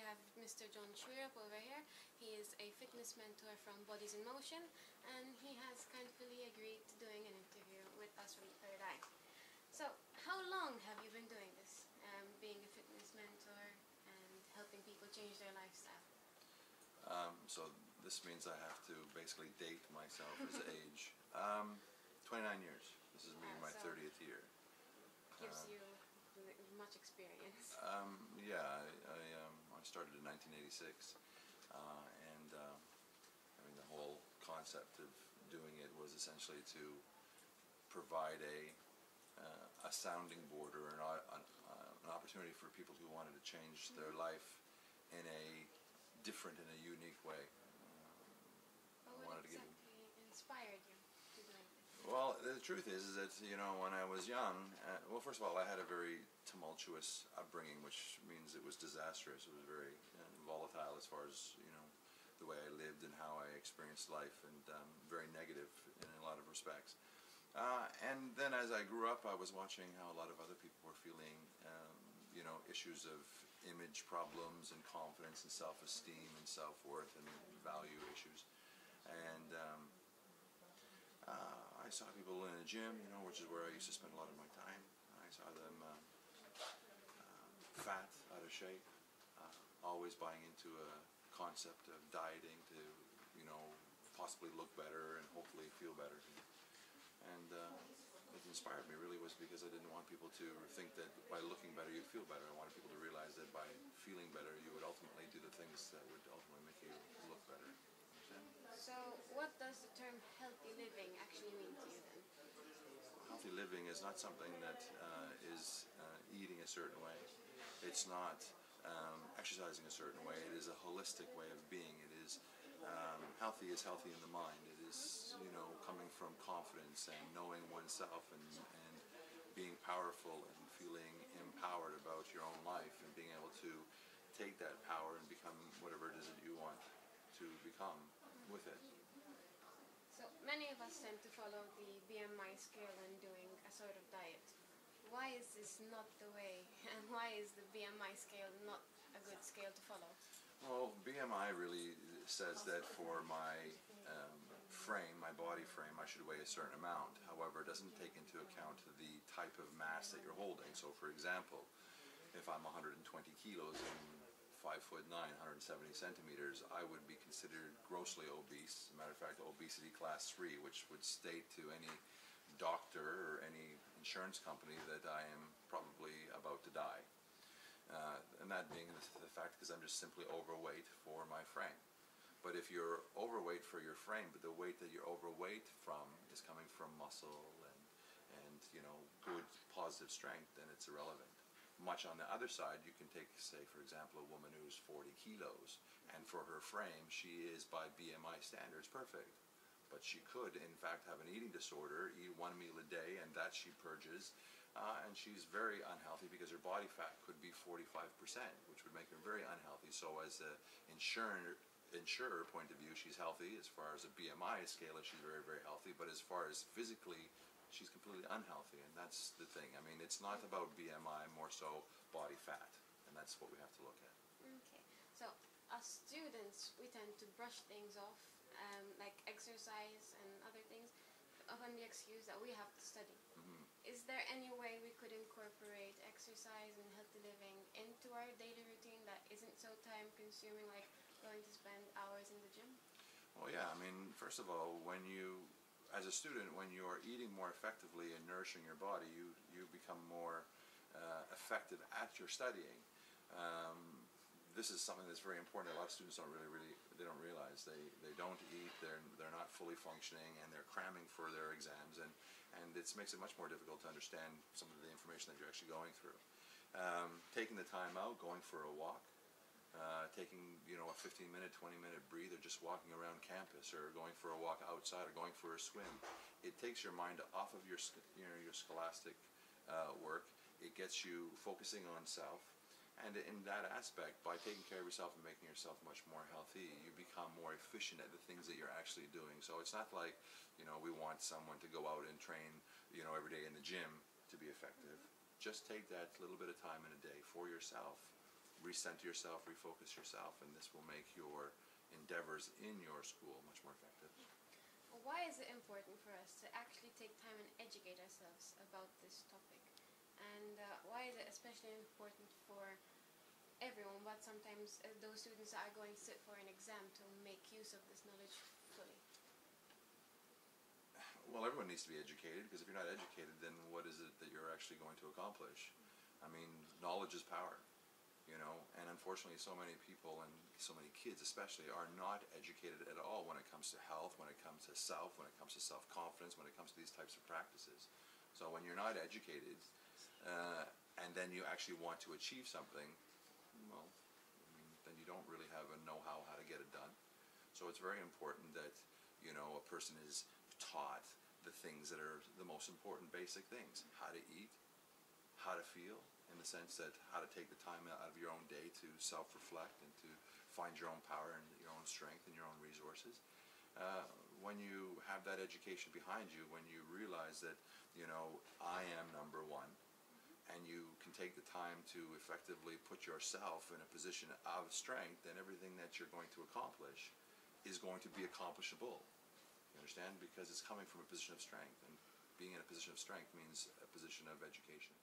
have Mr. John F.Xuereb over here. He is a fitness mentor from Bodies in Motion, and he has kindly agreed to doing an interview with us from the Third Eye. So, how long have you been doing this, being a fitness mentor and helping people change their lifestyle? So this means I have to basically date myself as age. 29 years. This is me in my 30th year. Gives you much experience. Yeah, I started in 1986, and I mean the whole concept of doing it was essentially to provide a sounding board or an opportunity for people who wanted to change their life in a different and a unique way. What exactly inspired you to do this? Well, the truth is that, you know, when I was young, well, first of all, I had a very tumultuous upbringing, which means it was disastrous. It was very volatile as far as, you know, the way I lived and how I experienced life, and very negative in a lot of respects. And then as I grew up, I was watching how a lot of other people were feeling, you know, issues of image problems and confidence and self-esteem and self-worth and value issues. And I saw people in a gym, you know, which is where I used to spend a lot of my time. I saw them fat, out of shape, always buying into a concept of dieting to, you know, possibly look better and hopefully feel better. And what inspired me really was because I didn't want people to think that by looking better you'd feel better. I wanted people to realize that by feeling better you would ultimately do the things that would ultimately make you look better. So what does the term healthy living actually mean to you then? Healthy living is not something that is eating a certain way. It's not exercising a certain way. It is a holistic way of being. It is healthy in the mind. It is, you know, coming from confidence and knowing oneself and being powerful and feeling empowered about your own life and being able to take that power and become whatever it is that you want to become with it. So many of us tend to follow the BMI scale when doing a sort of diet. Why is this not the way, and why is the BMI scale not a good scale to follow? Well, BMI really says that for my frame, my body frame, I should weigh a certain amount. However, it doesn't take into account the type of mass that you're holding. So for example, if I'm 120 kilos and 5'9", 170 centimeters, I would be considered grossly obese. As a matter of fact, obesity class 3, which would state to any doctor or any insurance company that I am probably about to die. And that being the fact because I'm just simply overweight for my frame. But if you're overweight for your frame, but the weight that you're overweight from is coming from muscle and you know, good positive strength, then it's irrelevant. Much on the other side, you can take, say, for example, a woman who's 40 kilos, and for her frame, she is, by BMI standards, perfect. But she could, in fact, have an eating disorder, eat one meal a day, and that she purges, and she's very unhealthy because her body fat could be 45%, which would make her very unhealthy. So as an insurer point of view, she's healthy. As far as a BMI scale, she's very, very healthy. But as far as physically, she's completely unhealthy, and that's the thing. I mean, it's not about BMI, more so body fat, and that's what we have to look at. Okay, so as students, we tend to brush things off, like exercise and other things, on the excuse that we have to study. Is there any way we could incorporate exercise and healthy living into our daily routine that isn't so time-consuming, like going to spend hours in the gym? Well, yeah, I mean, first of all, when you, as a student, when you are eating more effectively and nourishing your body, you become more effective at your studying. This is something that's very important. A lot of students don't they don't realize. They don't eat, they're not fully functioning, and they're cramming for their exams, and it makes it much more difficult to understand some of the information that you're actually going through. Taking the time out, going for a walk, taking, you know, a 15-minute, 20-minute breather, just walking around campus, or going for a walk outside, or going for a swim. It takes your mind off of your scholastic work. It gets you focusing on self, and in that aspect, by taking care of yourself and making yourself much more healthy, you become more efficient at the things that you're actually doing. So it's not like, you know, we want someone to go out and train, you know, every day in the gym to be effective. Just take that little bit of time in a day for yourself, recenter yourself, refocus yourself, and this will make your endeavors in your school much more effective. Why is it important for us to actually take time and educate ourselves about this topic? And why is it especially important for everyone, but sometimes those students that are going to sit for an exam, to make use of this knowledge fully? Well, everyone needs to be educated, because if you're not educated, then what is it that you're actually going to accomplish? I mean, knowledge is power, you know, and unfortunately so many people, and so many kids especially, are not educated at all when it comes to health, when it comes to self, when it comes to self-confidence, when it comes to these types of practices. So when you're not educated, and then you actually want to achieve something, well, I mean, then you don't really have a know-how how to get it done. So it's very important that, you know, a person is taught the things that are the most important basic things: how to eat, how to feel, in the sense that how to take the time out of your own day to self-reflect and to find your own power and your own strength and your own resources. When you have that education behind you, when you realize that, you know, I am number one, and you can take the time to effectively put yourself in a position of strength, then everything that you're going to accomplish is going to be accomplishable. You understand? Because it's coming from a position of strength, and being in a position of strength means a position of education.